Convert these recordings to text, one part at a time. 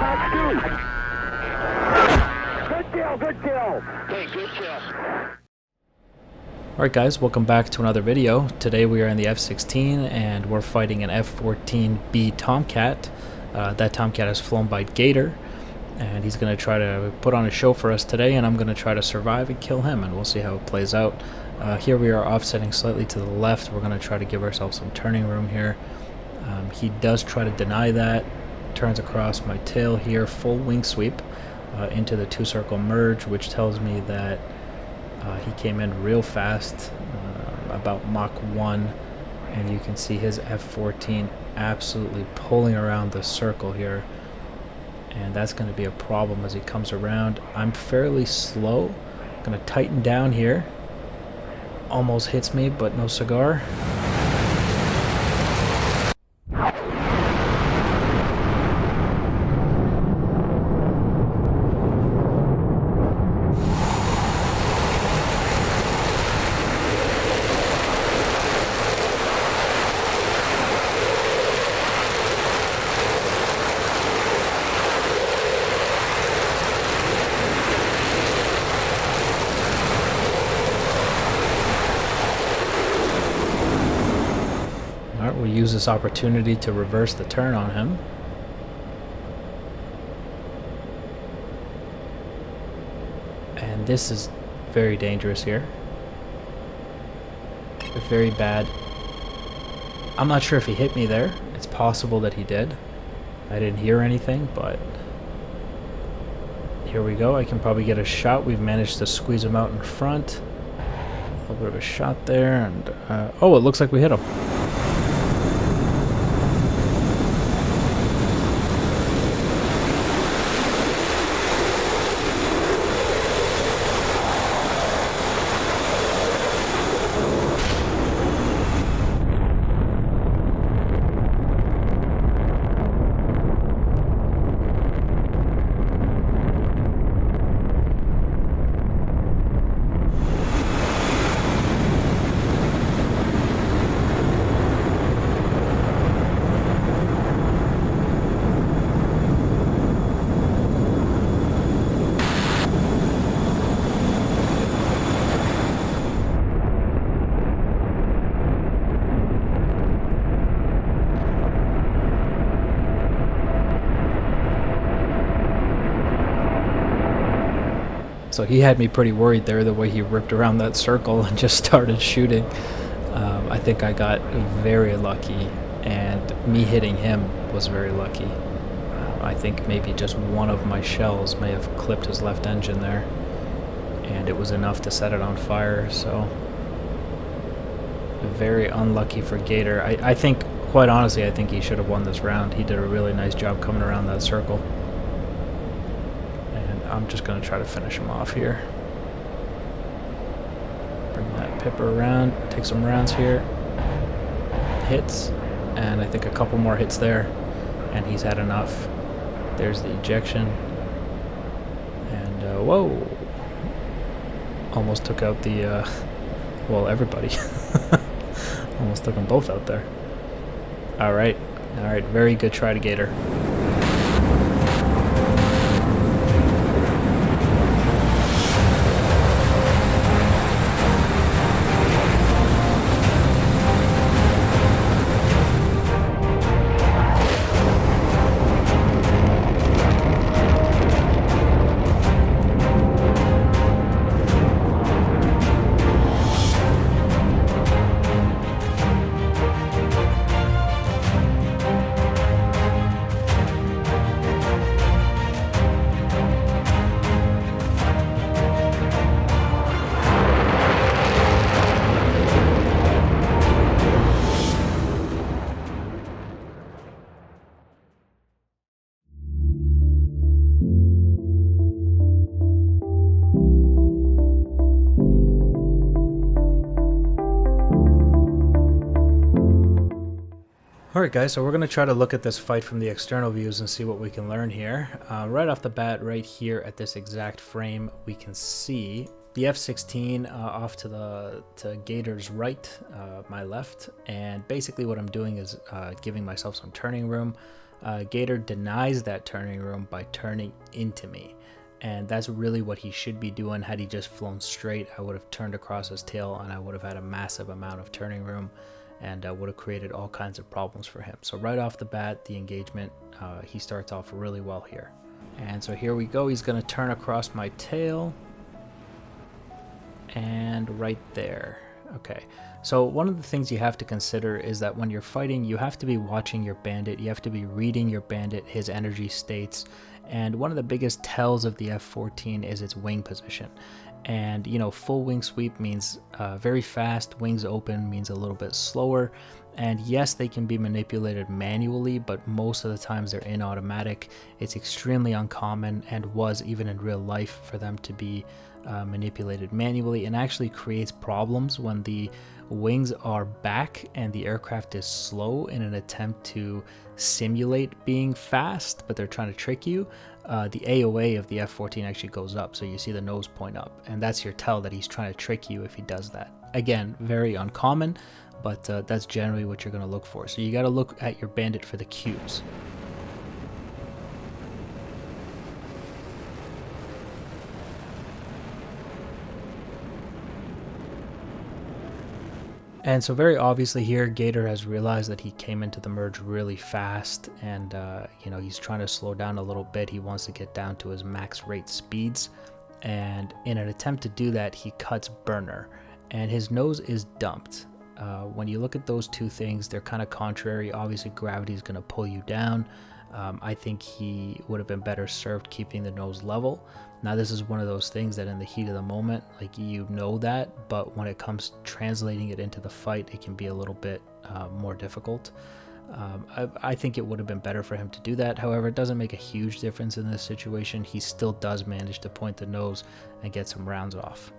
Good kill, good kill. Hey, good kill. Alright guys, welcome back to another video. Today we are in the F-16 and we're fighting an F-14B Tomcat. That Tomcat is flown by Gator, and he's going to try to put on a show for us today, and I'm going to try to survive and kill him, and we'll see how it plays out. Here we are offsetting slightly to the left. We're going to try to give ourselves some turning room here. He does try to deny that, turns across my tail here, full wing sweep into the two-circle merge, which tells me that he came in real fast, about Mach 1, and you can see his F-14 absolutely pulling around the circle here, and that's going to be a problem as he comes around. I'm fairly slow. I'm going to tighten down here. Almost hits me, but no cigar. We'll use this opportunity to reverse the turn on him. And this is very dangerous here. Very bad. I'm not sure if he hit me there. It's possible that he did. I didn't hear anything, but here we go. I can probably get a shot. We've managed to squeeze him out in front. A little bit of a shot there, and oh, it looks like we hit him. So he had me pretty worried there, the way he ripped around that circle and just started shooting. I think I got very lucky, and me hitting him was very lucky. I think maybe just one of my shells may have clipped his left engine there, and it was enough to set it on fire. So very unlucky for Gator. I think, quite honestly, I think he should have won this round. He did a really nice job coming around that circle. I'm just going to try to finish him off here. Bring that pipper around, take some rounds here. Hits, and I think a couple more hits there, and he's had enough. There's the ejection. And, whoa! Almost took out the, well, everybody. Almost took them both out there. Alright, very good try to Gator. Alright guys, so we're going to try to look at this fight from the external views and see what we can learn here. Right off the bat, right here at this exact frame, we can see the F-16 off to Gator's right, my left, and basically what I'm doing is giving myself some turning room. Gator denies that turning room by turning into me. And that's really what he should be doing. Had he just flown straight, I would have turned across his tail and I would have had a massive amount of turning room and would have created all kinds of problems for him. So right off the bat, the engagement, he starts off really well here. And so here we go. He's going to turn across my tail. And right there. Okay, so one of the things you have to consider is that when you're fighting, you have to be watching your bandit, you have to be reading your bandit, his energy states, and one of the biggest tells of the F-14 is its wing position. And you know, full wing sweep means very fast, wings open means a little bit slower, and yes, they can be manipulated manually, but most of the times they're in automatic. It's extremely uncommon, and was even in real life, for them to be manipulated manually, and actually creates problems when the wings are back and the aircraft is slow in an attempt to simulate being fast, but they're trying to trick you. The AOA of the F-14 actually goes up, so you see the nose point up, and that's your tell that he's trying to trick you if he does that. Again, very uncommon, but that's generally what you're going to look for. So you got to look at your bandit for the cues. And so very obviously here, Gator has realized that he came into the merge really fast, and you know, he's trying to slow down a little bit. He wants to get down to his max rate speeds, and in an attempt to do that, he cuts burner, and his nose is dumped. When you look at those two things, they're kind of contrary. Obviously, gravity is going to pull you down. I think he would have been better served keeping the nose level. Now, this is one of those things that in the heat of the moment, like, you know that, but when it comes to translating it into the fight, it can be a little bit more difficult. I think it would have been better for him to do that. However, it doesn't make a huge difference in this situation. He still does manage to point the nose and get some rounds off.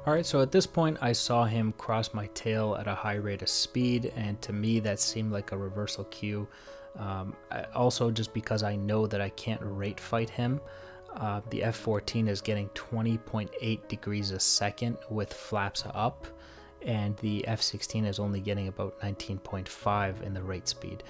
Alright, so at this point I saw him cross my tail at a high rate of speed, and to me that seemed like a reversal cue. Also, just because I know that I can't rate fight him, the F-14 is getting 20.8 degrees a second with flaps up, and the F-16 is only getting about 19.5 in the rate speed.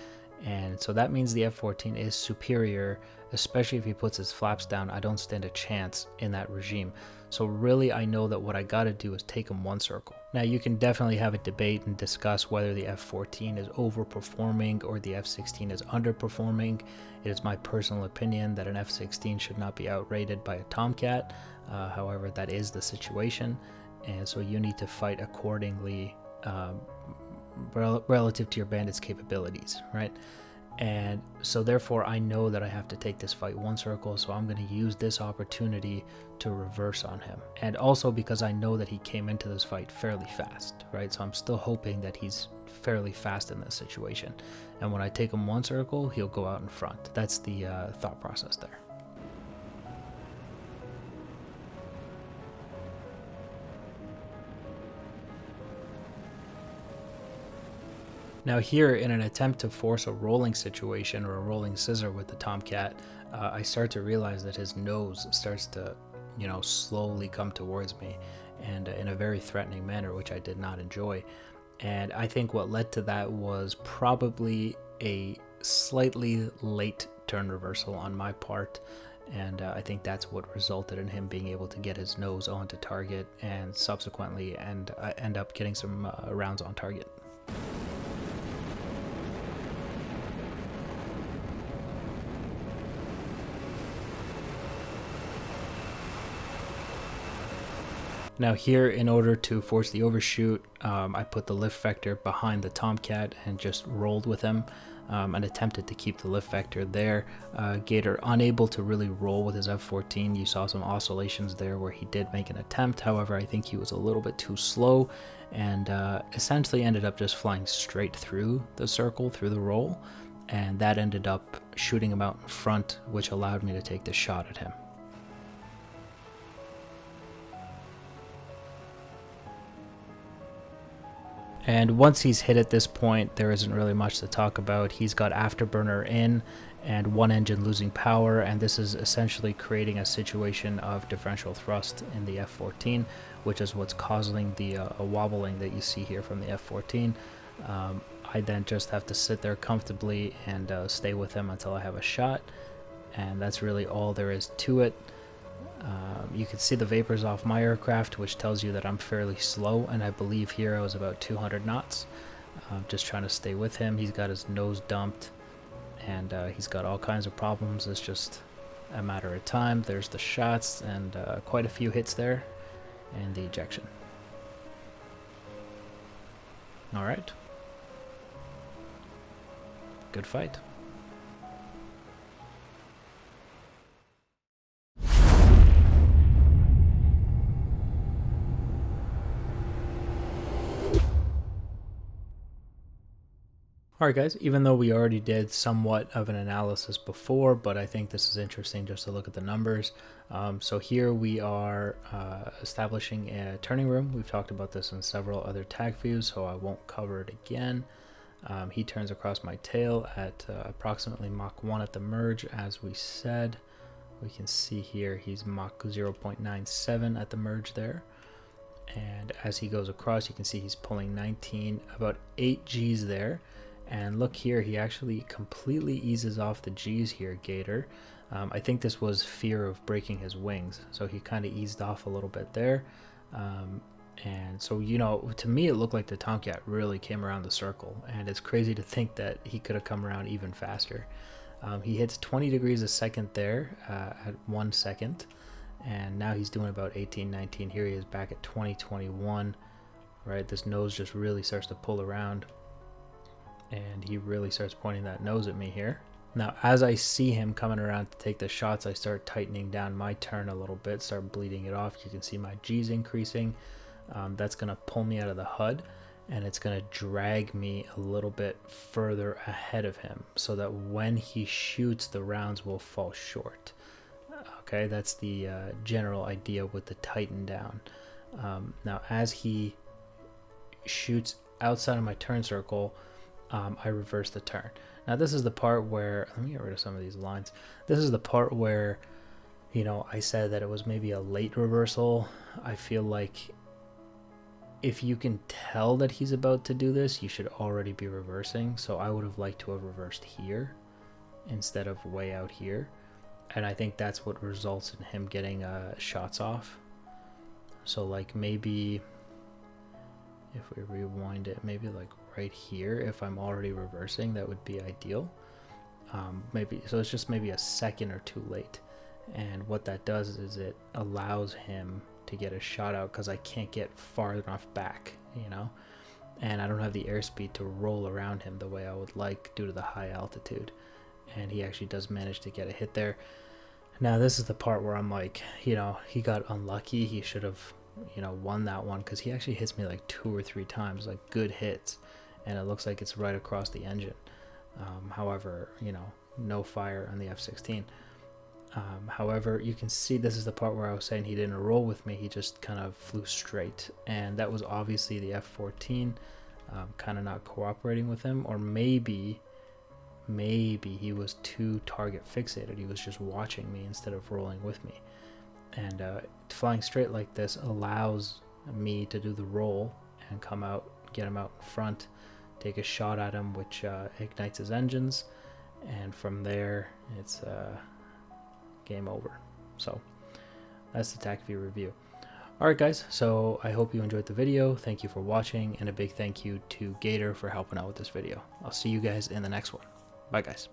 And so that means the F-14 is superior, especially if he puts his flaps down. I don't stand a chance in that regime. So really, I know that what I got to do is take him one circle. Now, you can definitely have a debate and discuss whether the F-14 is overperforming or the F-16 is underperforming. It is my personal opinion that an F-16 should not be outrated by a Tomcat. However, that is the situation, and so you need to fight accordingly relative to your bandit's capabilities, right? And so therefore I know that I have to take this fight one circle, so I'm going to use this opportunity to reverse on him. And also because I know that he came into this fight fairly fast, right? So I'm still hoping that he's fairly fast in this situation, and when I take him one circle, he'll go out in front. That's the thought process there. Now here, in an attempt to force a rolling situation or a rolling scissor with the Tomcat, I start to realize that his nose starts to, you know, slowly come towards me, and in a very threatening manner, which I did not enjoy. And I think what led to that was probably a slightly late turn reversal on my part, and I think that's what resulted in him being able to get his nose onto target and subsequently end up getting some rounds on target. Now here, in order to force the overshoot, I put the lift vector behind the Tomcat and just rolled with him and attempted to keep the lift vector there. Gator unable to really roll with his F-14. You saw some oscillations there where he did make an attempt. However, I think he was a little bit too slow and essentially ended up just flying straight through the circle, through the roll, and that ended up shooting him out in front, which allowed me to take the shot at him. And once he's hit at this point, there isn't really much to talk about. He's got afterburner in and one engine losing power, and this is essentially creating a situation of differential thrust in the F-14, which is what's causing the wobbling that you see here from the F-14. I then just have to sit there comfortably and stay with him until I have a shot, and that's really all there is to it. You can see the vapors off my aircraft, which tells you that I'm fairly slow, and I believe here I was about 200 knots. Just trying to stay with him. He's got his nose dumped, and he's got all kinds of problems. It's just a matter of time. There's the shots, and quite a few hits there, and the ejection. Alright. Good fight. Alright guys, even though we already did somewhat of an analysis before, but I think this is interesting just to look at the numbers. So here we are establishing a turning room. We've talked about this in several other tag views, so I won't cover it again. He turns across my tail at approximately Mach 1 at the merge, as we said. We can see here he's Mach 0.97 at the merge there. And as he goes across, you can see he's pulling 19, about 8 Gs there. And look here, he actually completely eases off the G's here, Gator. I think this was fear of breaking his wings, so he kind of eased off a little bit there. And so, you know, to me it looked like the Tomcat really came around the circle, and it's crazy to think that he could have come around even faster. He hits 20 degrees a second there at 1 second, and now he's doing about 18, 19. Here he is back at 20, 21, right? This nose just really starts to pull around, and he really starts pointing that nose at me here. Now, as I see him coming around to take the shots, I start tightening down my turn a little bit, start bleeding it off. You can see my G's increasing. That's going to pull me out of the HUD, and it's going to drag me a little bit further ahead of him so that when he shoots, the rounds will fall short. Okay, that's the general idea with the tighten down. Now, as he shoots outside of my turn circle, I reverse the turn. Now this is the part where, let me get rid of some of these lines. This is the part where, you know, I said that it was maybe a late reversal. I feel like if you can tell that he's about to do this, you should already be reversing. So I would have liked to have reversed here instead of way out here. And I think that's what results in him getting shots off. So like maybe if we rewind it, maybe like right here, if I'm already reversing, that would be ideal. Maybe so it's just maybe a second or two late, and what that does is it allows him to get a shot out because I can't get far enough back, you know, and I don't have the airspeed to roll around him the way I would like due to the high altitude. And he actually does manage to get a hit there. Now this is the part where I'm like, you know, he got unlucky. He should have, you know, won that one, because he actually hits me like 2 or 3 times, like good hits, and it looks like it's right across the engine. However, you know, no fire on the F-16. However, you can see this is the part where I was saying he didn't roll with me, he just kind of flew straight, and that was obviously the F-14 kind of not cooperating with him, or maybe he was too target fixated. He was just watching me instead of rolling with me. And flying straight like this allows me to do the roll and come out, get him out in front, take a shot at him, which ignites his engines, and from there it's game over. So that's the Tacview review. Alright guys, so I hope you enjoyed the video. Thank you for watching, and a big thank you to Gator for helping out with this video. I'll see you guys in the next one. Bye guys.